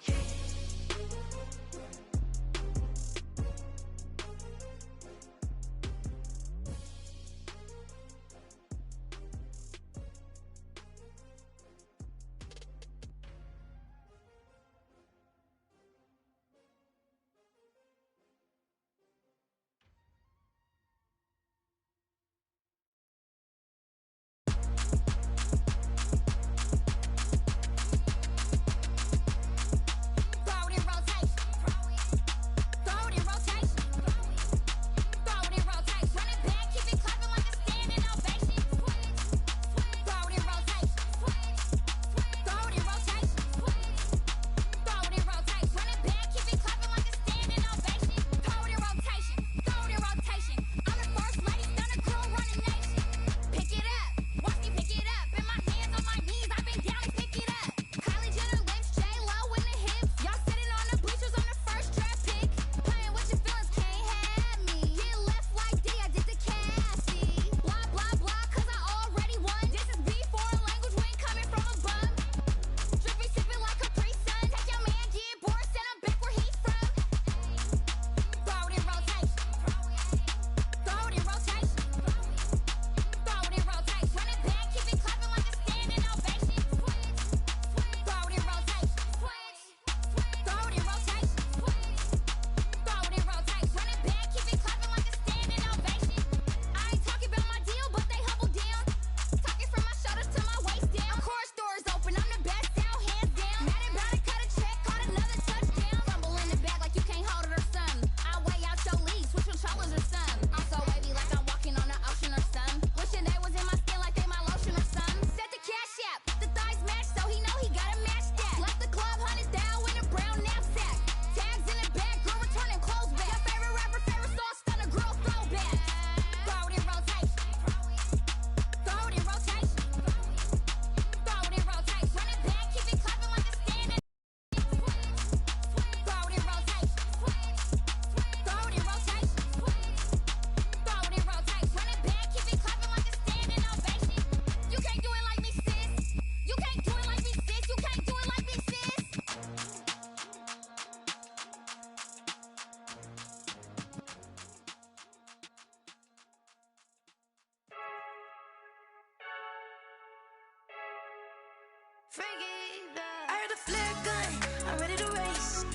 I heard the flare gun, I'm ready to race.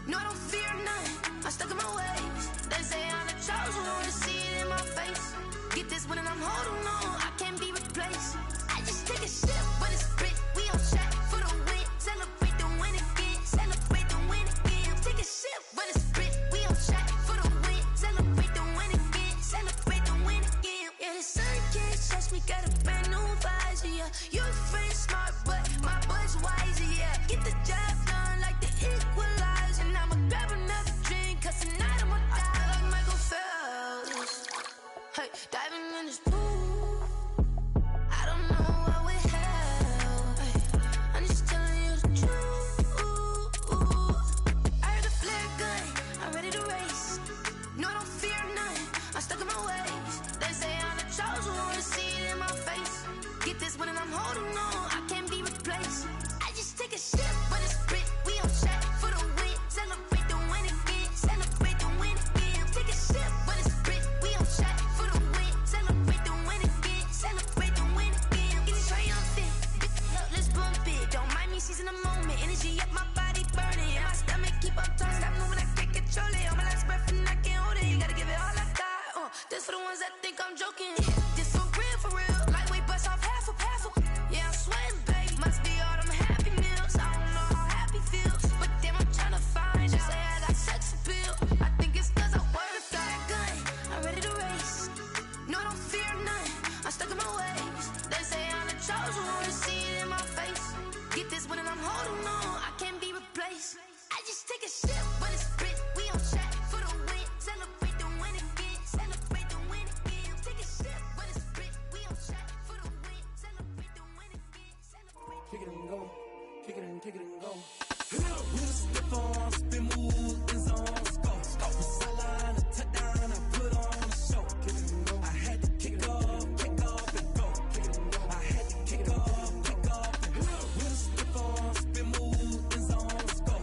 No, I don't fear none, I'm stuck in my ways. They say I'm the chosen one, to see it in my face. Get this one and I'm holding on, I can't be replaced. I just take a sip when it's spit, we on track for the win. Celebrate the win again, celebrate the win again. Take a sip when it's spit, we on track for the win. Celebrate the win again, celebrate the win again. Yeah, the sun can't touch me, got a brand new visor, yeah. Your friend smart, but my boy's wiser, yeah. Get the job done like the equalizer. And I'ma grab another drink, cause tonight I'ma die like Michael Phelps. Hey, diving in this pool, I don't know what we have. Hey, I'm just telling you the truth. I heard the flare gun, I'm ready to race. No, I don't fear none, I'm stuck in my ways. They say I'm the chosen one, to see it in my face. Get this one and I'm holding on, I can't be replaced. I just take a sip when it's spit, we on track for the win. Celebrate the win again, celebrate the win again. Take a sip when it's spit, we on track for the win. Celebrate the win again, celebrate the win again. Get it triumphant, look, let's bump it. Don't mind me seizing the moment, energy up my body burning. And my stomach keep up turning, stop moving, I can't control it. On my last breath and I can't hold it, you gotta give it all I got. This for the ones that think I'm joking. This for real, lightweight bust off half a. Yeah, I'm sweating, baby, must be all them happy meals. I don't know how happy feels, but damn, I'm trying to find out. Say I got sex appeal, I think it's cause I wear the fire gun. I'm ready to race, no, I don't fear none, I'm stuck in my ways. They say I'm the chosen one, to see it in my face. Get this one and I'm holding on, I can't be replaced. I just take a sip when it's spit, we on track for the win. Celebrate the win again, celebrate the win again. Take a sip when it's spit, we on track for the win. Celebrate the win again, celebrate. Kick it and go, kick it and go. With a stiff on, spin move, in zone, go. Sideline, a touchdown, I put on a show. Kick it and go. I had to kick off and go. Kick it and go. I had to kick off and go. With a stiff on, spin move, in zone, go.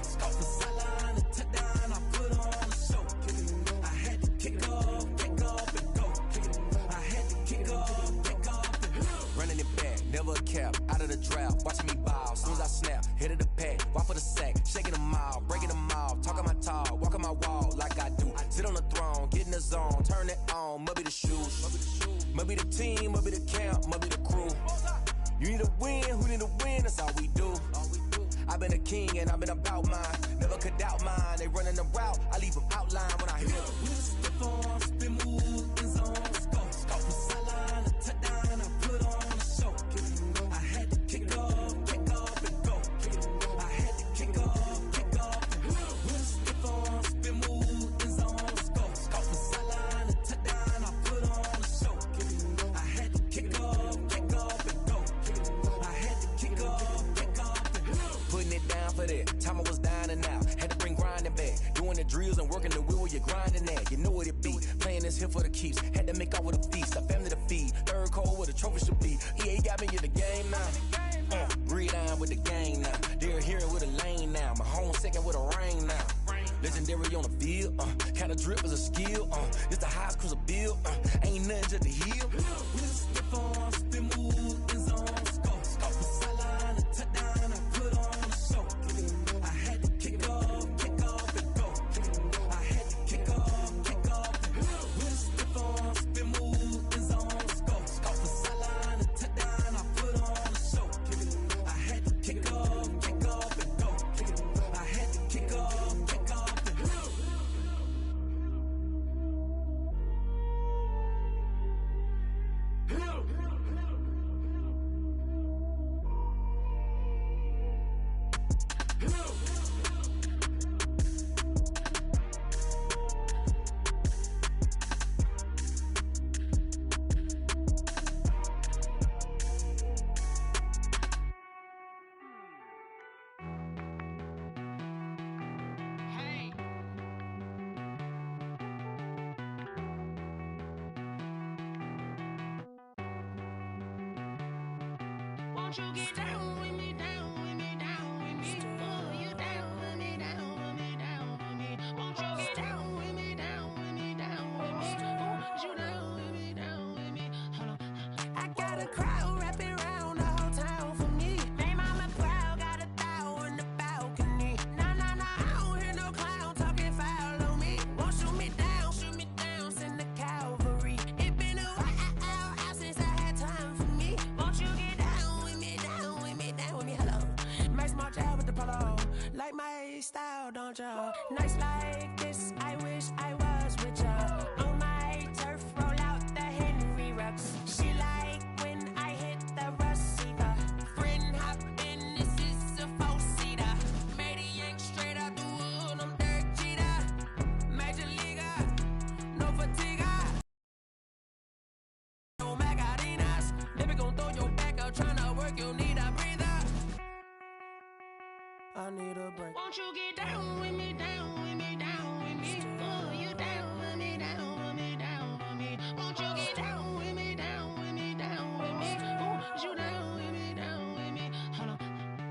Sideline, a touchdown, I put on a show. Kick it and go. I had to kick off and go. Kick it and go. I had to kick off and go. Running it back, never a cap, out of the drought, watching me ball. Soon as I snap, hit of the pack, walk for the sack, shaking them all, breaking them off, talking my talk, walking my wall like I do. Sit on the throne, get in the zone, turn it on, must be the shoes, must be the team, must be the camp, must be the crew. You need a win, who need a win, that's all we do. I've been a king and I've been about mine, never could doubt mine. They running the route, I leave them outline when I hear them. With a stiff on, spin move, in zone, go. Sideline, a touchdown, I put on a show. I had to kick off and go. I had to kick off and go. With a stiff on, spin move, in zone, go. Sideline, a touchdown, I put on a show. I had to kick off and go. I had to kick off and go. Putting it down for that, time I was down and out. Had to bring grinding back, doing the drills and working the wheel where you're grinding at. You know what it be, playing this here for the keeps. Had to make out with a feast, a family to feed. Third cold where the trophy should be. EA got me in the game now. Breed on with the gang now. They're hearing with a lane now. My home second with a rain now. Legendary on the field, kind of drip is a skill. It's the highest cruiser bill. Ain't nothing just to heal. With a stiff on, spin move, in zone, go. Sideline, a touchdown, I put on a show. I had to kick off and go. I had to kick off and go. With a stiff on, spin move, in zone, go. Sideline, a touchdown, I put on a show. I had to kick off and go. I had to kick off and go. Won't you get down with me, down with me, down with me? Oh, you down with me, down with me, down with me. Won't you get down with me, down with me, down with me? Oh, you down with me, down with me? Hold on. I got a crowd wrapping around the whole town for me. They mama proud. like my style, don't ya? Nights like this, I wish I was with ya. On my turf, roll out the Henry Rux. She like when I hit the receiver. Friend hop in, this is a four-seater. Made a yank straight out the wood, I'm Derek Jeter. Major leaguer, no fatigue. No Magarinas, never gon' throw your back out, tryna work, you need a breather. I need a break. Won't you get down with me, down with me, down with me? Oh, you down with me, down with me, down with me. Won't you get down with me, down with me, down with me? Oh, you down with me, down with me. Hold on.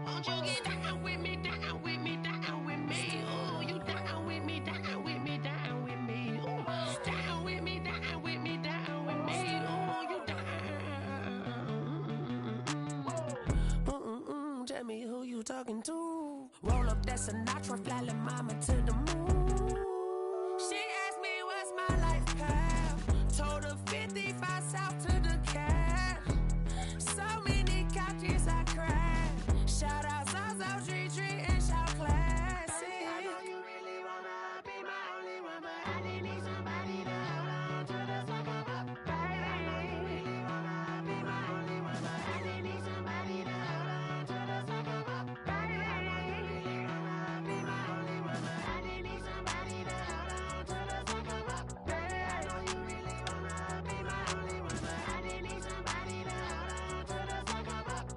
Won't you get down with me, down with me, down with me? Oh, you down with me, down with me, down with me. Oh, down with me, down with me, down with me. Oh, you down. Tell me who you talking to. Roll up that Sinatra, fly la mama to the moon. She asked me what's my life path. Told her 55 south to the cat. So many couches I crashed. Shout out South Tree and shout classy. I know you really wanna be my only one, but I didn't need somebody to hold on to the sucker up, baby. I know you really wanna be my only one, but I didn't need somebody to hold on to the sucker up, baby. I know you really wanna be my only one, but I didn't need somebody to hold on to the sucker up, baby. I know you really wanna be my only one, but I didn't need somebody to hold on to the sucker up.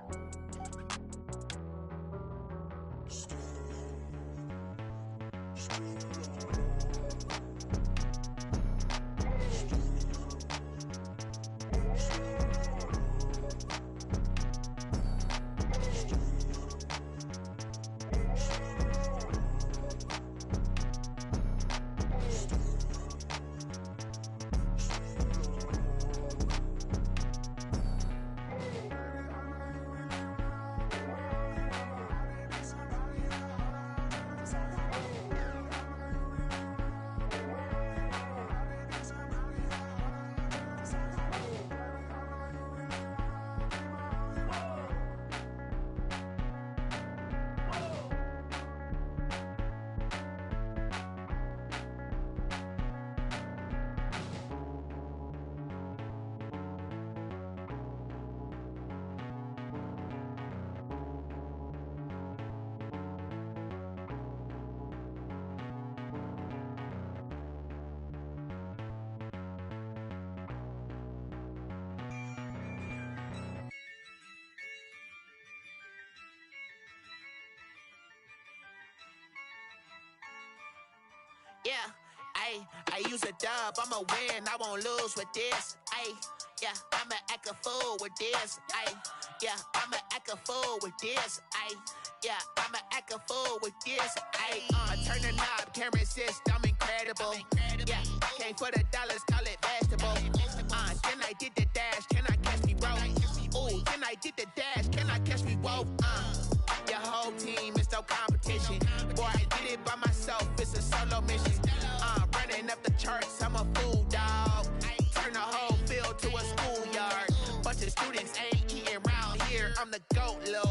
Yeah, I use a dub, I'ma win, I won't lose with this. Yeah, I'ma act a fool with this. Yeah, I'ma act a fool with this. Yeah, I'ma act a fool with this. I turn the knob, can't resist, I'm incredible. Yeah, came for the dollars, call it vegetable. Then I did the dash, can I catch me, bro? Ooh, then I did the dash, can I catch me, whoa? Your whole team is no competition. Boy, I did it by myself, it's a solo mission. Running up the charts, I'm a fool, dog. Turn the whole field to a schoolyard. Bunch of students ain't eating round here, I'm the GOAT, lil'